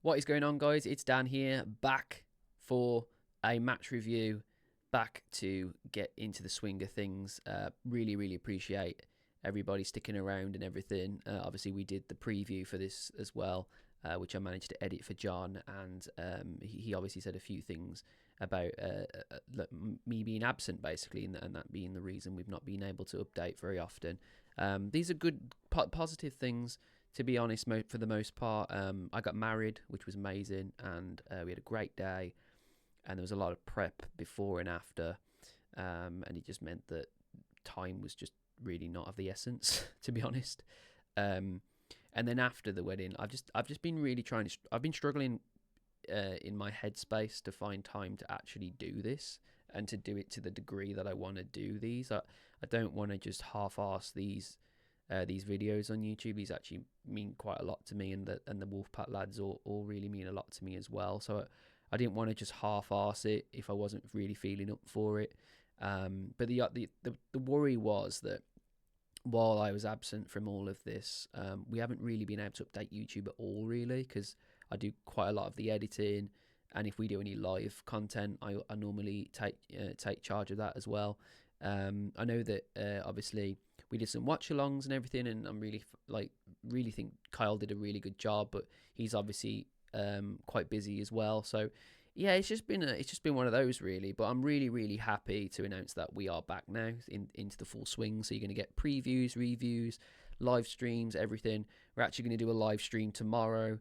What is going on, guys? It's Dan here, back for a match review, back to get into the swing of things. Really appreciate everybody sticking around and everything. Obviously, we did the preview for this as well, which I managed to edit for John, and he obviously said a few things about me being absent, basically, and that being the reason we've not been able to update very often. These are good, positive things. To be honest, for the most part, I got married, which was amazing, and we had a great day, and there was a lot of prep before and after, and it just meant that time was just really not of the essence, to be honest. And then after the wedding, I've just been really I've been struggling in my headspace to find time to actually do this and to do it to the degree that I want to do these. I don't want to just half-ass these videos on YouTube. These actually mean quite a lot to me, and the Wolfpack lads all really mean a lot to me as well. So I didn't want to just half-arse it if I wasn't really feeling up for it. But the worry was that while I was absent from all of this, we haven't really been able to update YouTube at all, really, because I do quite a lot of the editing, and if we do any live content, I normally take charge of that as well. I know that obviously we did some watch-alongs and everything, and I'm really think Kyle did a really good job, but he's obviously quite busy as well. So yeah, it's just been one of those, really. But I'm really happy to announce that we are back now into the full swing. So you're going to get previews, reviews, live streams, everything. We're actually going to do a live stream tomorrow,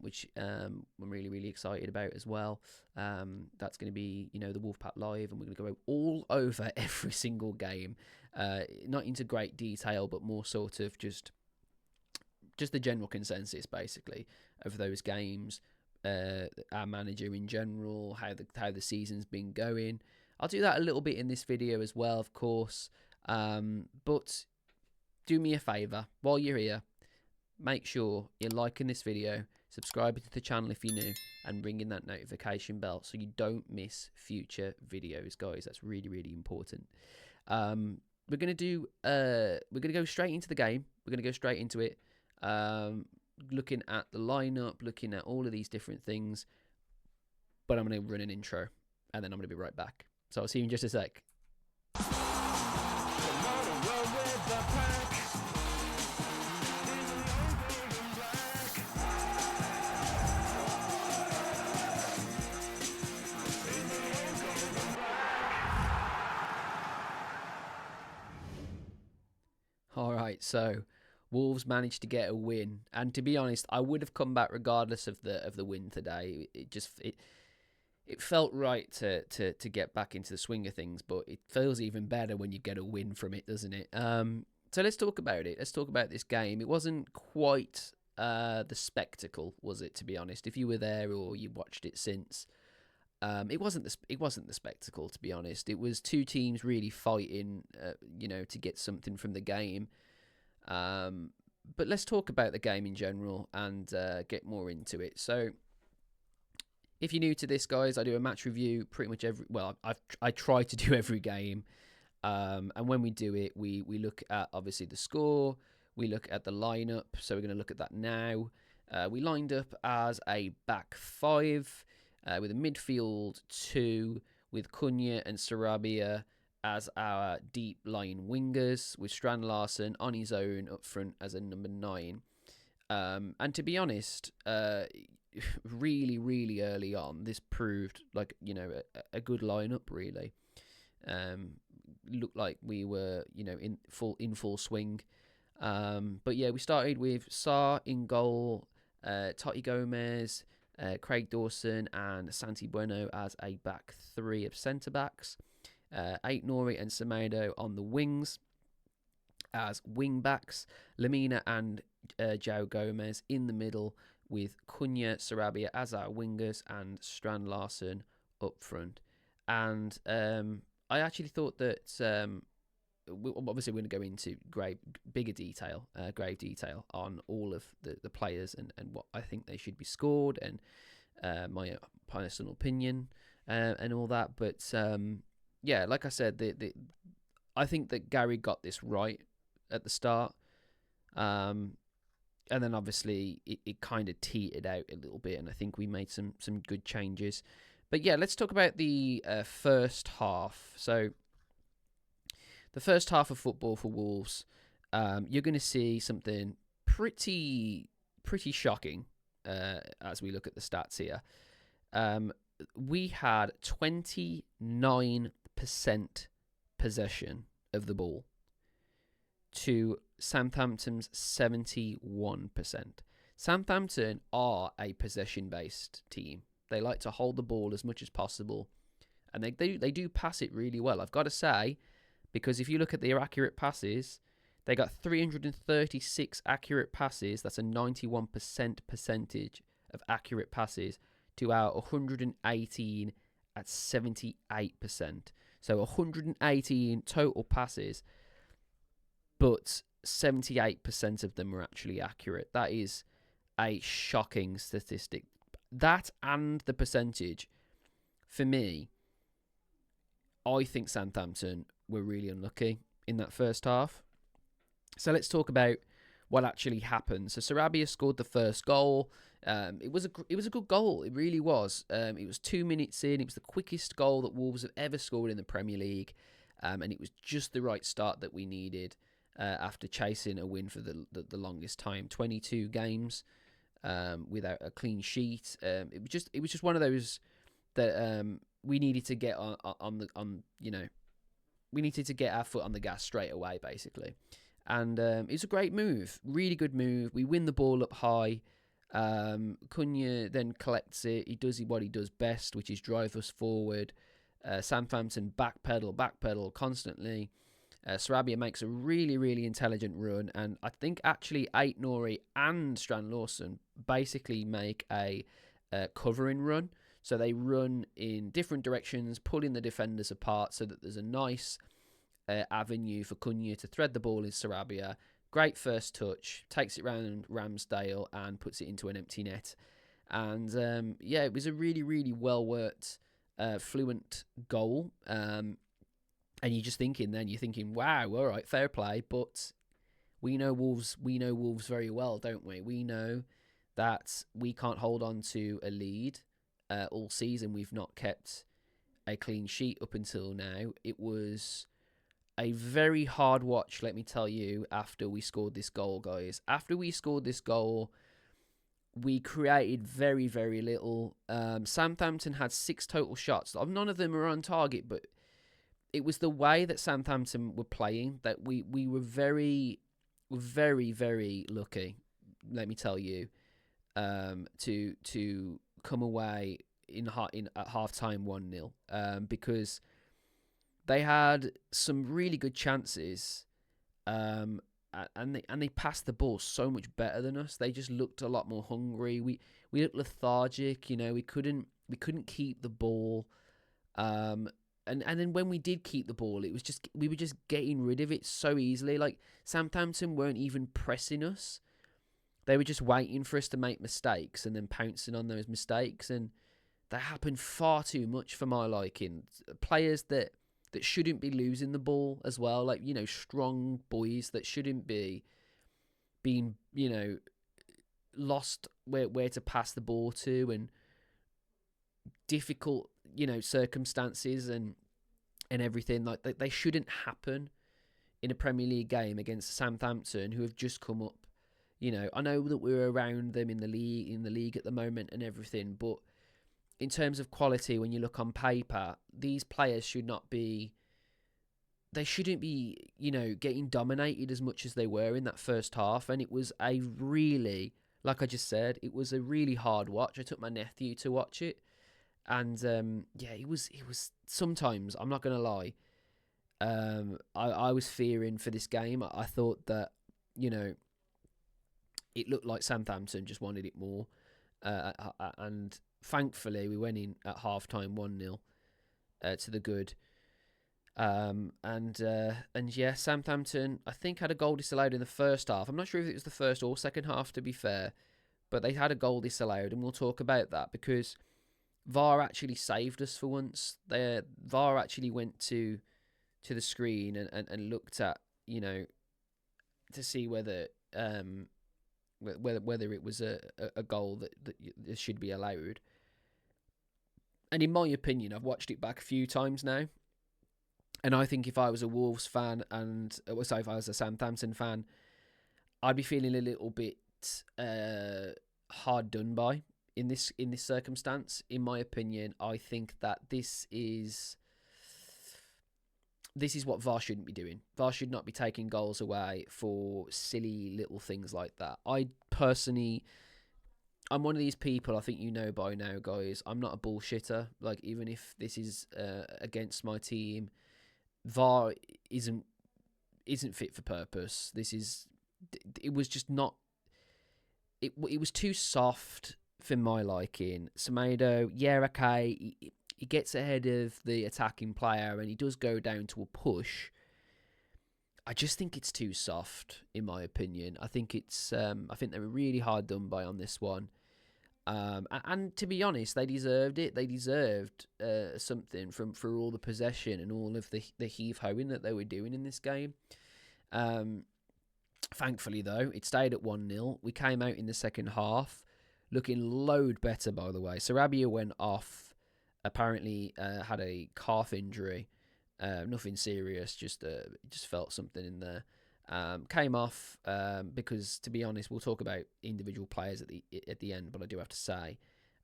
which I'm really excited about as well. That's going to be, the Wolfpack Live, and we're going to go all over every single game. Not into great detail, but more sort of just the general consensus, basically, of those games. Our manager in general, how the season's been going. I'll do that a little bit in this video as well, of course. But do me a favour while you're here. Make sure you're liking this video, subscribing to the channel if you're new, and ringing that notification bell so you don't miss future videos, guys. That's really important. We're gonna go straight into the game. We're gonna go straight into it. Looking at the lineup, looking at all of these different things. But I'm gonna run an intro, and then I'm gonna be right back. So I'll see you in just a sec. All right, so Wolves managed to get a win, and to be honest, I would have come back regardless of the win today. It felt right to get back into the swing of things, but it feels even better when you get a win from it, doesn't it? So let's talk about it. Let's talk about this game. It wasn't quite the spectacle, was it? To be honest, if you were there or you watched it since, it wasn't the spectacle. To be honest, it was two teams really fighting, to get something from the game. But let's talk about the game in general and get more into it. So, if you're new to this, guys, I do a match review pretty much I try to do every game. And when we do it, we look at, obviously, the score. We look at the lineup. So we're going to look at that now. We lined up as a back five with a midfield two with Cunha and Sarabia as our deep line wingers, with Strand Larsen on his own up front as a number 9. And to be honest, really early on, this proved like, a good lineup, really. Looked like we were, in full swing. But yeah, we started with Sarr in goal, Totti Gomez, Craig Dawson and Santi Bueno as a back three of centre-backs. Aït-Nouri and Semedo on the wings as wing-backs. Lamina and João Gomez in the middle, with Cunha, Sarabia as our wingers, and Strand Larsen up front. And I actually thought that obviously we're going to go into grave detail on all of the players and what I think they should be scored, and my personal opinion and all that. But yeah, like I said, I think that Gary got this right at the start. And then obviously it kind of teetered out a little bit, and I think we made some good changes. But yeah, let's talk about the first half. So the first half of football for Wolves, you're going to see something pretty shocking as we look at the stats here. We had 29% possession of the ball to Southampton's 71%. Southampton are a possession-based team. They like to hold the ball as much as possible, and they do pass it really well, I've got to say, because if you look at their accurate passes, they got 336 accurate passes. That's a 91% percentage of accurate passes to our 118 at 78%. So 118 total passes, but 78% of them are actually accurate. That is a shocking statistic. That and the percentage, for me, I think Southampton were really unlucky in that first half. So let's talk about what actually happened. So Sarabia scored the first goal. It was a good goal. It really was. It was 2 minutes in. It was the quickest goal that Wolves have ever scored in the Premier League, and it was just the right start that we needed after chasing a win for the longest time, 22 games without a clean sheet. It was just one of those that we needed to get we needed to get our foot on the gas straight away, basically. And it was a great move, really good move. We win the ball up high. Cunha then collects it. He does what he does best, which is drive us forward. Southampton backpedal constantly. Sarabia makes a really, really intelligent run. And I think actually Ait-Nouri and Strand Lawson basically make a covering run. So they run in different directions, pulling the defenders apart so that there's a nice avenue for Cunha to thread the ball in Sarabia. Great first touch, takes it round Ramsdale and puts it into an empty net. And it was a really, really well worked, fluent goal. And you're thinking, wow, all right, fair play. But we know Wolves very well, don't we? We know that we can't hold on to a lead. All season we've not kept a clean sheet up until now. It was a very hard watch, let me tell you, after we scored this goal, guys. After we scored this goal, we created very, very little. Southampton had 6 total shots. None of them were on target, but it was the way that Southampton were playing that we were very, very, very lucky, let me tell you, to come away at half-time 1-0, because they had some really good chances, and they passed the ball so much better than us. They just looked a lot more hungry. We looked lethargic, we couldn't keep the ball, and then when we did keep the ball, we were just getting rid of it so easily. Like, Southampton weren't even pressing us. They were just waiting for us to make mistakes and then pouncing on those mistakes, and that happened far too much for my liking. Players that shouldn't be losing the ball as well, like, strong boys that shouldn't be being, lost where to pass the ball to, and difficult, circumstances and everything. Like, they shouldn't happen in a Premier League game against Southampton, who have just come up. I know that we're around them in the league at the moment and everything, but in terms of quality, when you look on paper, these players shouldn't be, getting dominated as much as they were in that first half. And it was a really, like I just said, it was a really hard watch. I took my nephew to watch it, and it was sometimes, I'm not going to lie, I was fearing for this game. I thought that, it looked like Southampton just wanted it more, and thankfully we went in at half-time 1-0 to the good. Southampton, I think, had a goal disallowed in the first half. I'm not sure if it was the first or second half, to be fair, but they had a goal disallowed, and we'll talk about that because VAR actually saved us for once. VAR actually went to the screen and looked at, to see whether whether it was a goal that should be allowed. And in my opinion, I've watched it back a few times now, and I think if I was a Wolves fan if I was a Southampton fan, I'd be feeling a little bit hard done by in this circumstance. In my opinion, I think that this is what VAR shouldn't be doing. VAR should not be taking goals away for silly little things like that. I'm one of these people, I think you know by now, guys. I'm not a bullshitter. Like, even if this is against my team, VAR isn't fit for purpose. It was just not. It was too soft for my liking. Semedo, yeah, okay, he gets ahead of the attacking player and he does go down to a push. I just think it's too soft, in my opinion. I think they were really hard done by on this one. And to be honest, they deserved it. They deserved something for all the possession and all of the heave-hoeing that they were doing in this game. Thankfully, though, it stayed at 1-0. We came out in the second half looking load better, by the way. Sarabia went off, apparently had a calf injury. Nothing serious, just felt something in there. Came off because, to be honest, we'll talk about individual players at the end, but I do have to say,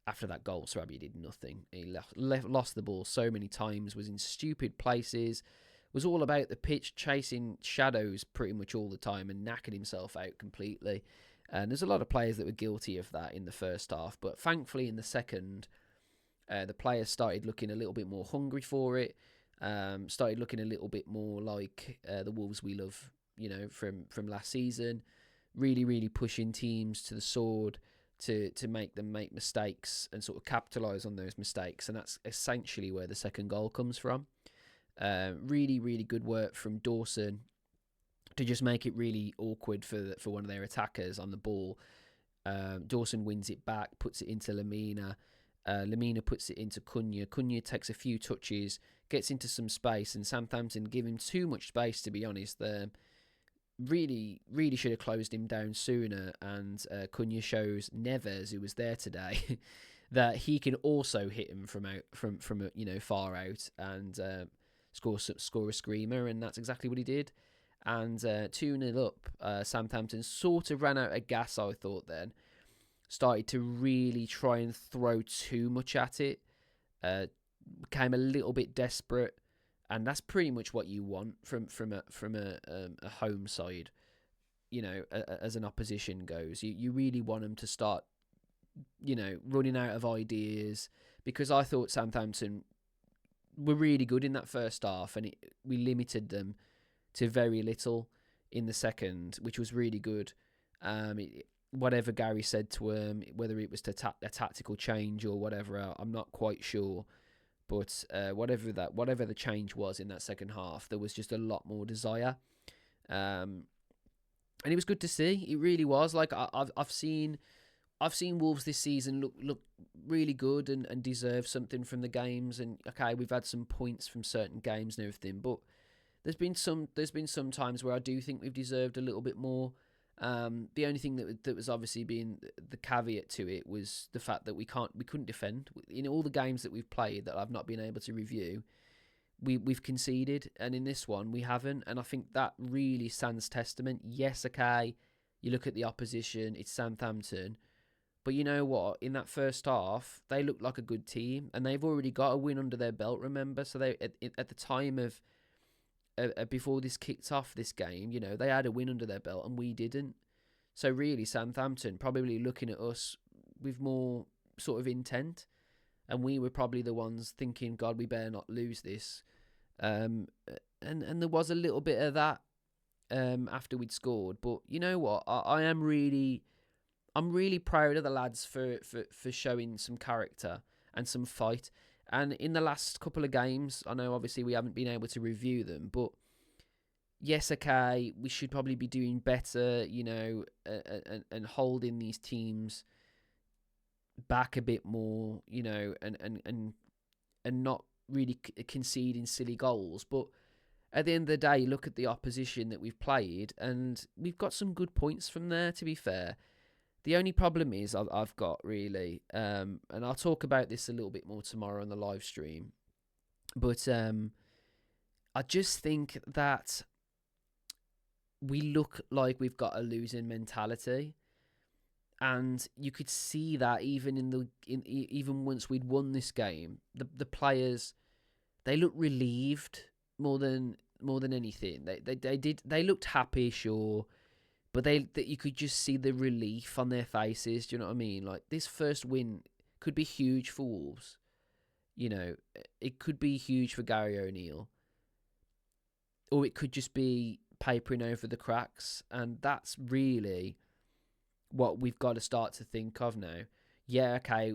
after that goal, Sarabia did nothing. He lost the ball so many times, was in stupid places, was all about the pitch, chasing shadows pretty much all the time and knackered himself out completely. And there's a lot of players that were guilty of that in the first half, but thankfully in the second, the players started looking a little bit more hungry for it, started looking a little bit more like the Wolves we love, from last season, really, really pushing teams to the sword to make them make mistakes and sort of capitalise on those mistakes. And that's essentially where the second goal comes from. Really, really good work from Dawson to just make it really awkward for one of their attackers on the ball. Dawson wins it back, puts it into Lemina. Lemina puts it into Cunha. Cunha takes a few touches, gets into some space, and Southampton give him too much space, to be honest. Really, really should have closed him down sooner, and Cunha shows Neves, who was there today, that he can also hit him from far out and score a screamer, and that's exactly what he did. And 2-0 up, Southampton sort of ran out of gas, I thought then. Started to really try and throw too much at it. Became a little bit desperate. And that's pretty much what you want from a home side, as an opposition goes. You really want them to start, running out of ideas, because I thought Southampton were really good in that first half, and we limited them to very little in the second, which was really good. Whatever Gary said to him, whether it was a tactical change or whatever, I'm not quite sure. But whatever the change was in that second half, there was just a lot more desire, and it was good to see. It really was. Like I've seen Wolves this season look really good and deserve something from the games. And okay, we've had some points from certain games and everything, but there's been some times where I do think we've deserved a little bit more. The only thing that was obviously being the caveat to it was the fact that we couldn't defend. In all the games that we've played that I've not been able to review, we've conceded, and in this one we haven't. And I think that really stands testament. Yes, okay, you look at the opposition, it's Southampton, but you know what? In that first half, they looked like a good team, and they've already got a win under their belt. Remember, so they at the time of. Before this kicked off, this game, they had a win under their belt and we didn't. So really, Southampton probably looking at us with more sort of intent, and we were probably the ones thinking, God, we better not lose this. And there was a little bit of that after we'd scored. But you know what? I'm really proud of the lads for showing some character and some fight. And in the last couple of games, I know obviously we haven't been able to review them, but yes, okay, we should probably be doing better, and holding these teams back a bit more, and not really conceding silly goals. But at the end of the day, look at the opposition that we've played, and we've got some good points from there, to be fair. The only problem is I've got really, and I'll talk about this a little bit more tomorrow on the live stream. But I just think that we look like we've got a losing mentality, and you could see that even once we'd won this game, the players, they looked relieved more than anything. They looked happy, sure, but you could just see the relief on their faces. Do you know what I mean? Like, this first win could be huge for Wolves. You know, it could be huge for Gary O'Neill, or it could just be papering over the cracks, and that's really what we've got to start to think of now. Yeah, okay,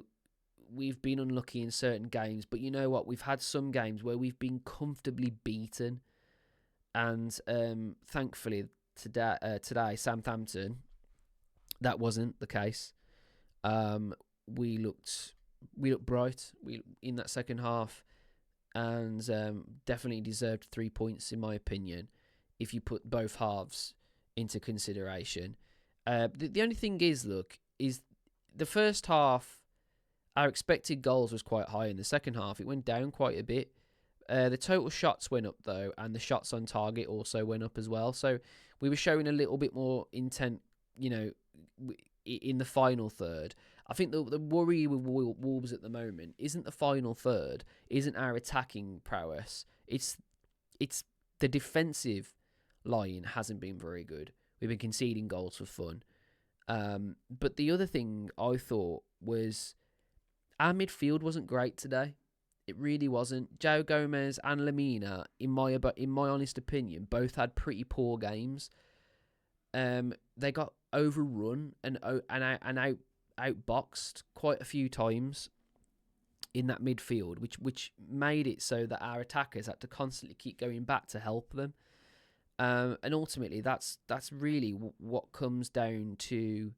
we've been unlucky in certain games, but you know what? We've had some games where we've been comfortably beaten, and thankfully today, Southampton, that wasn't the case. We looked bright in that second half, and definitely deserved 3 points in my opinion, if you put both halves into consideration. The only thing is, is the first half, our expected goals was quite high. In the second half, it went down quite a bit. The total shots went up, though, and the shots on target also went up as well. So we were showing a little bit more intent, in the final third. I think the worry with Wolves at the moment isn't the final third, isn't our attacking prowess. It's the defensive line hasn't been very good. We've been conceding goals for fun. But the other thing I thought was our midfield wasn't great today. It really wasn't. Joe Gomez and Lamina, in my honest opinion, both had pretty poor games. They got overrun and outboxed quite a few times in that midfield, which made it so that our attackers had to constantly keep going back to help them. And ultimately, that's really what comes down to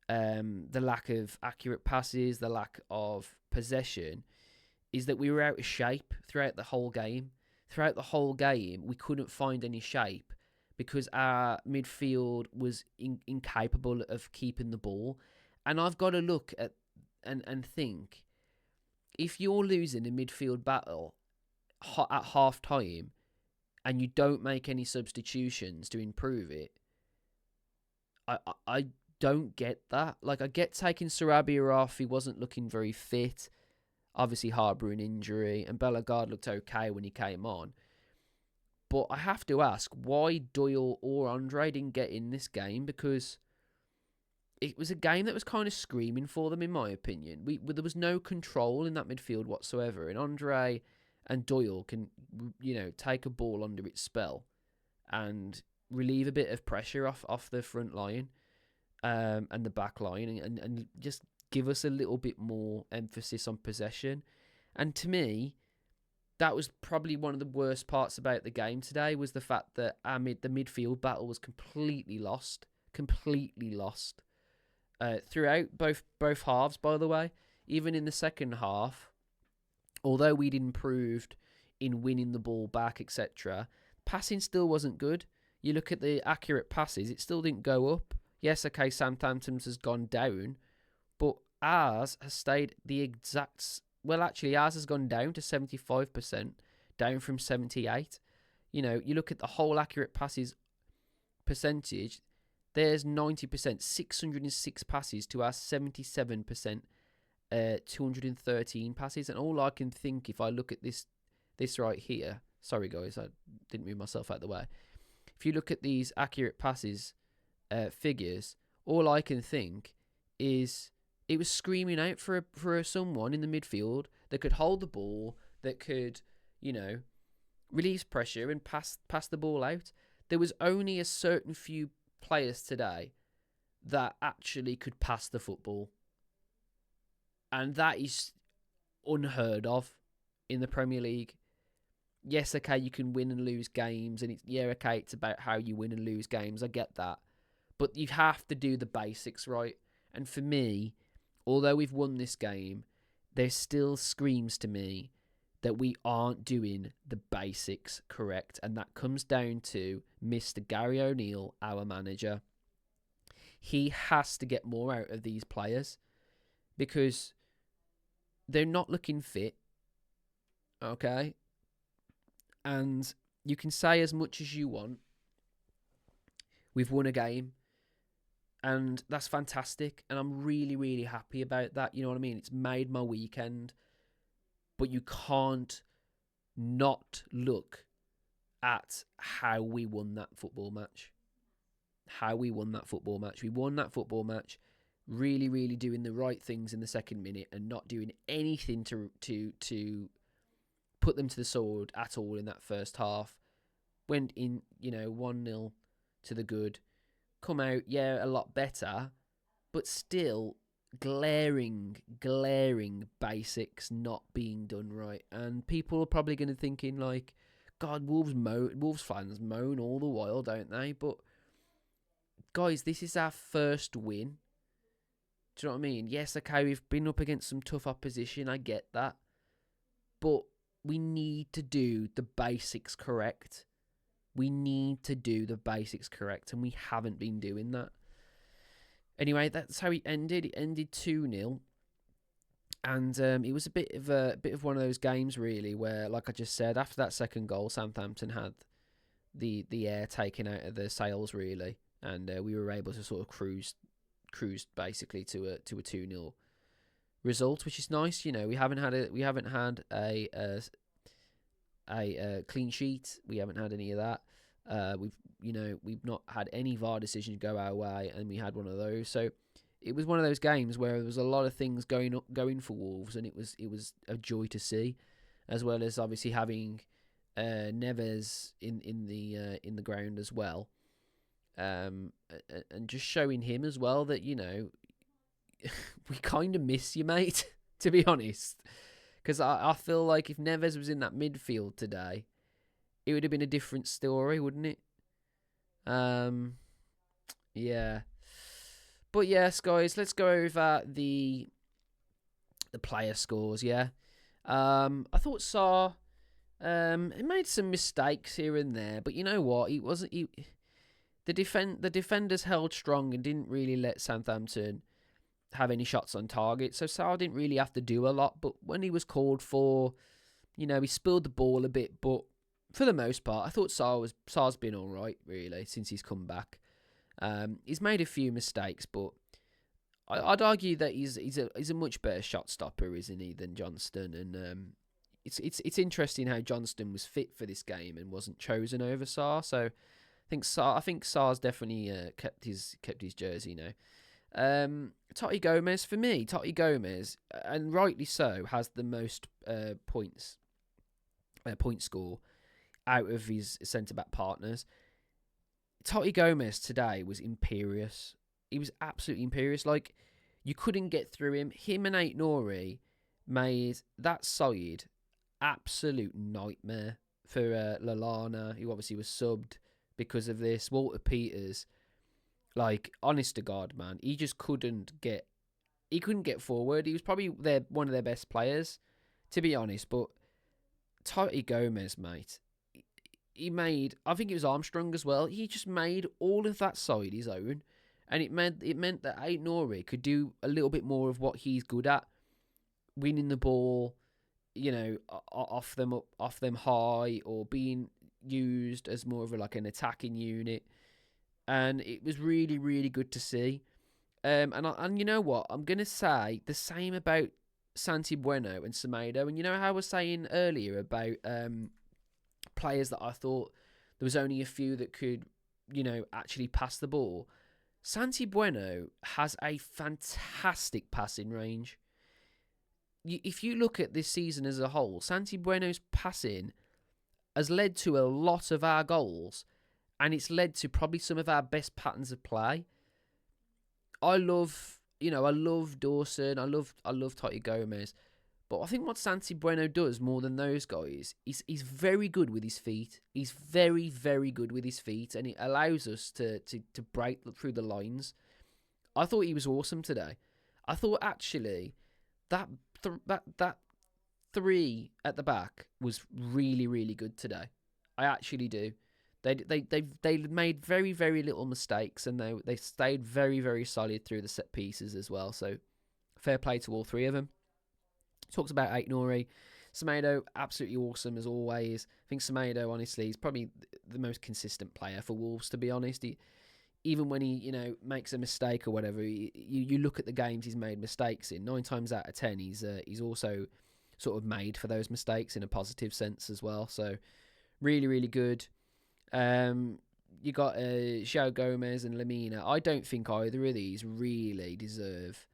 the lack of accurate passes, the lack of possession, is that we were out of shape throughout the whole game. Throughout the whole game, we couldn't find any shape because our midfield was incapable of keeping the ball. And I've got to look at and think, if you're losing a midfield battle at half time and you don't make any substitutions to improve it, I don't get that. Like, I get taking Sarabia off. He wasn't looking very fit. Obviously harbouring injury, and Bellegarde looked okay when he came on. But I have to ask why Doyle or Andre didn't get in this game, because it was a game that was kind of screaming for them, in my opinion. There was no control in that midfield whatsoever, and Andre and Doyle can, take a ball under its spell and relieve a bit of pressure off the front line and the back line, and just give us a little bit more emphasis on possession. And to me, that was probably one of the worst parts about the game today, was the fact that the midfield battle was completely lost. Throughout both halves, by the way. Even in the second half, although we'd improved in winning the ball back, etc., passing still wasn't good. You look at the accurate passes, it still didn't go up. Yes, okay, Southampton's has gone down, but ours has stayed the exact... Well, actually, ours has gone down to 75%, down from 78%. You look at the whole accurate passes percentage, there's 90%, 606 passes to our 77%, 213 passes. And all I can think, if I look at this right here... Sorry, guys, I didn't move myself out of the way. If you look at these accurate passes figures, all I can think is... It was screaming out for someone in the midfield that could hold the ball, that could, release pressure and pass the ball out. There was only a certain few players today that actually could pass the football. And that is unheard of in the Premier League. Yes, okay, you can win and lose games, and it's about how you win and lose games. I get that. But you have to do the basics right. And for me, although we've won this game, there still screams to me that we aren't doing the basics correct. And that comes down to Mr. Gary O'Neill, our manager. He has to get more out of these players because they're not looking fit, okay? And you can say as much as you want, we've won a game, and that's fantastic, and I'm really, really happy about that. You know what I mean? It's made my weekend, but you can't not look at how we won that football match. We won that football match really, really doing the right things in the second minute and not doing anything to put them to the sword at all in that first half. Went in, 1-0 to the good. Come out, a lot better, but still glaring basics not being done right. And people are probably going to thinking like, God, Wolves fans moan all the while, don't they? But guys, this is our first win. Do you know what I mean? Yes, okay, we've been up against some tough opposition. I get that. But we need to do the basics correct. And we haven't been doing that. Anyway, that's how it ended. It ended 2-0. And it was a bit of one of those games, really, where, like I just said, after that second goal, Southampton had the air taken out of their sails, really. And we were able to sort of cruise basically to a 2-0 result, which is nice. We haven't had a clean sheet. We haven't had any of that. We've not had any VAR decisions go our way, and we had one of those. So it was one of those games where there was a lot of things going for Wolves, and it was a joy to see, as well as obviously having Neves in the ground as well. And just showing him as well that, we kind of miss you, mate, to be honest. Because I feel like if Neves was in that midfield today, it would have been a different story, wouldn't it? Yeah. But yes, guys, let's go over the player scores, yeah. I thought Sarr, he made some mistakes here and there, but you know what? The defenders held strong and didn't really let Southampton have any shots on target. So Sarr didn't really have to do a lot. But when he was called for, he spilled the ball a bit. But for the most part, I thought Sarr's been all right, really, since he's come back. He's made a few mistakes, but I'd argue that he's a much better shot stopper, isn't he, than Johnston? And it's interesting how Johnston was fit for this game and wasn't chosen over Sarr. So I think Sarr's definitely kept his jersey now. Totti Gomez, for me, and rightly so, has the most point score out of his centre-back partners. Totti Gomez today was imperious. He was absolutely imperious. Like, you couldn't get through him. Him and Aït-Nouri made that side absolute nightmare for Lallana, who obviously was subbed because of this. Walter Peters, like, honest to God, man, he just couldn't get forward. He was probably one of their best players, to be honest. But Totti Gomez, mate, he made, I think it was Armstrong as well. He just made all of that side his own, and it meant that Aït-Nouri could do a little bit more of what he's good at, winning the ball, off them high, or being used as more of an attacking unit. And it was really, really good to see. And you know what? I'm going to say the same about Santi Bueno and Semedo. And you know how I was saying earlier about players that I thought there was only a few that could, actually pass the ball? Santi Bueno has a fantastic passing range. If you look at this season as a whole, Santi Bueno's passing has led to a lot of our goals, and it's led to probably some of our best patterns of play. I love Dawson, I love Totti Gomez, but I think what Santi Bueno does more than those guys is he's very good with his feet. He's very, very good with his feet, and it allows us to break through the lines. I thought he was awesome today. I thought actually that three at the back was really, really good today. I actually do. They made very, very little mistakes, and they stayed very, very solid through the set pieces as well. So fair play to all three of them. Talks about Aït-Nouri. Semedo, absolutely awesome as always. I think Semedo, honestly, is probably the most consistent player for Wolves, to be honest. Even when he, makes a mistake or whatever, you look at the games he's made mistakes in. 9 times out of 10, he's also sort of made for those mistakes in a positive sense as well. So really, really good. You got João Gomez and Lamina. I don't think either of these really deserve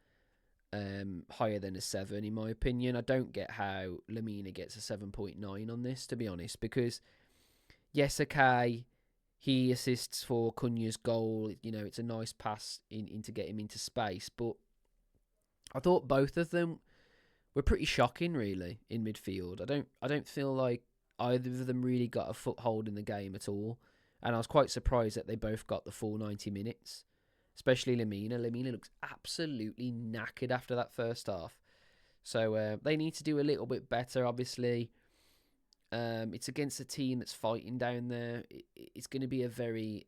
higher than a 7, in my opinion. I don't get how Lamina gets a 7.9 on this, to be honest, because yes, okay, he assists for Cunha's goal. It's a nice pass in to get him into space, but I thought both of them were pretty shocking, really, in midfield. I don't feel like either of them really got a foothold in the game at all, and I was quite surprised that they both got the full 90 minutes. Especially Lamina. Lamina looks absolutely knackered after that first half. So they need to do a little bit better, obviously. It's against a team that's fighting down there. It's going to be a very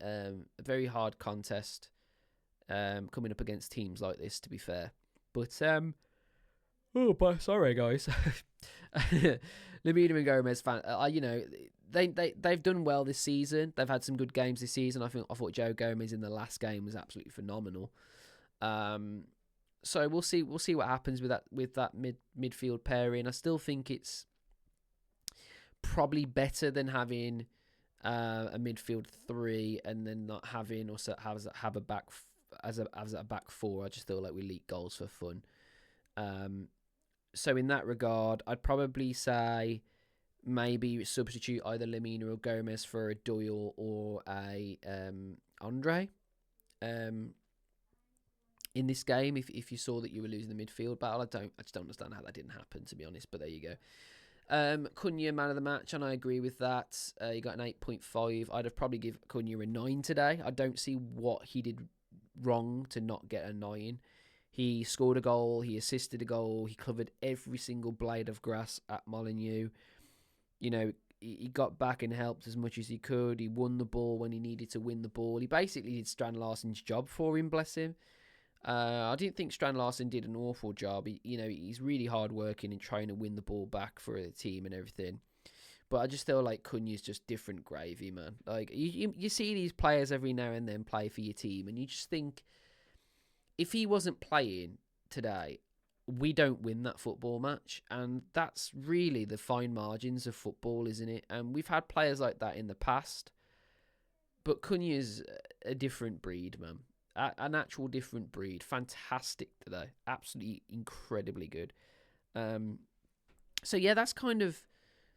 hard contest coming up against teams like this, to be fair. But, sorry, guys. Lamina and Gomez, they've done well this season. They've had some good games this season. I thought João Gomez in the last game was absolutely phenomenal. So we'll see what happens with that midfield pairing. I still think it's probably better than having a midfield 3 and then not having or have a back as a back 4. I just feel like we leak goals for fun. So in that regard, I'd probably say maybe substitute either Lamina or Gomez for a Doyle or a Andre in this game. If you saw that you were losing the midfield battle, I just don't understand how that didn't happen, to be honest. But there you go. Cunha, man of the match, and I agree with that. He got an 8.5. I'd have probably give Cunha a 9 today. I don't see what he did wrong to not get a 9. He scored a goal, he assisted a goal, he covered every single blade of grass at Molineux. He got back and helped as much as he could. He won the ball when he needed to win the ball. He basically did Strand Larsen's job for him, bless him. I didn't think Strand Larsen did an awful job. He's really hard working and trying to win the ball back for the team and everything. But I just feel like Cunha's just different gravy, man. Like you see these players every now and then play for your team, and you just think, if he wasn't playing today, we don't win that football match. And that's really the fine margins of football, isn't it? And we've had players like that in the past. But Cunha's a different breed, man. An actual different breed. Fantastic today. Absolutely incredibly good. So yeah, that's kind of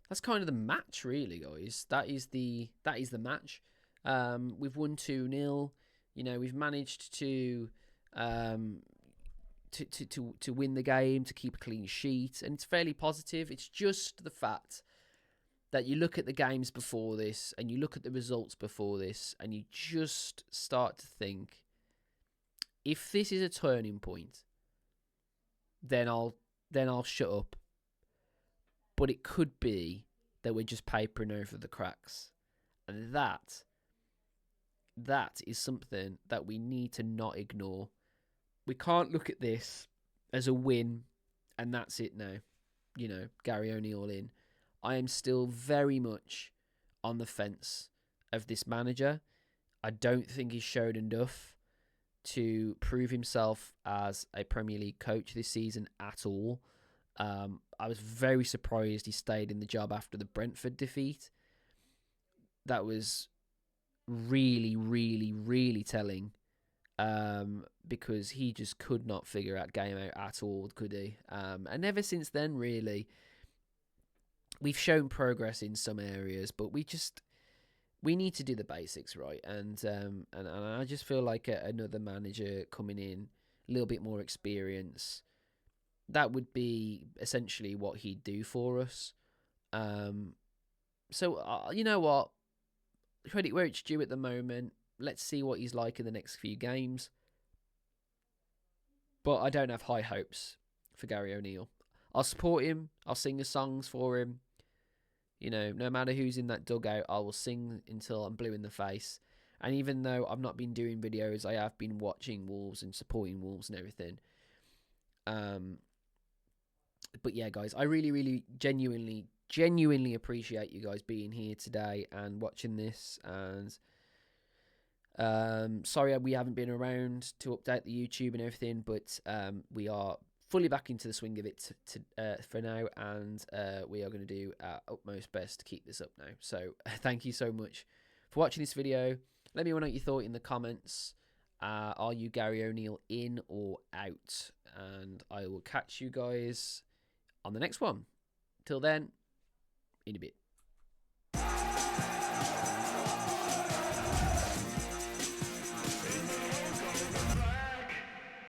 the match, really, guys. That is the match. We've won 2-0. We've managed to win the game, to keep a clean sheet, and it's fairly positive. It's just the fact that you look at the games before this and you look at the results before this and you just start to think, if this is a turning point, then I'll shut up. But it could be that we're just papering over the cracks, and that is something that we need to not ignore. We can't look at this as a win and that's it now. Gary O'Neill in. I am still very much on the fence of this manager. I don't think he's showed enough to prove himself as a Premier League coach this season at all. I was very surprised he stayed in the job after the Brentford defeat. That was really, really, really telling. Because he just could not figure out game out at all, could he? And ever since then, really, we've shown progress in some areas, but we need to do the basics right. And I just feel like another manager coming in, a little bit more experience, that would be essentially what he'd do for us. So you know what? Credit where it's due at the moment. Let's see what he's like in the next few games. But I don't have high hopes for Gary O'Neill. I'll support him. I'll sing the songs for him. You know, no matter who's in that dugout, I will sing until I'm blue in the face. And even though I've not been doing videos, I have been watching Wolves and supporting Wolves and everything. But yeah, guys, I really, really, genuinely appreciate you guys being here today and watching this. And sorry we haven't been around to update the YouTube and everything, but we are fully back into the swing of it for now, and we are going to do our utmost best to keep this up now. So thank you so much for watching this video. Let me know what you thought in the comments. Are you Gary O'Neill in or out? And I will catch you guys on the next one. Till then, in a bit.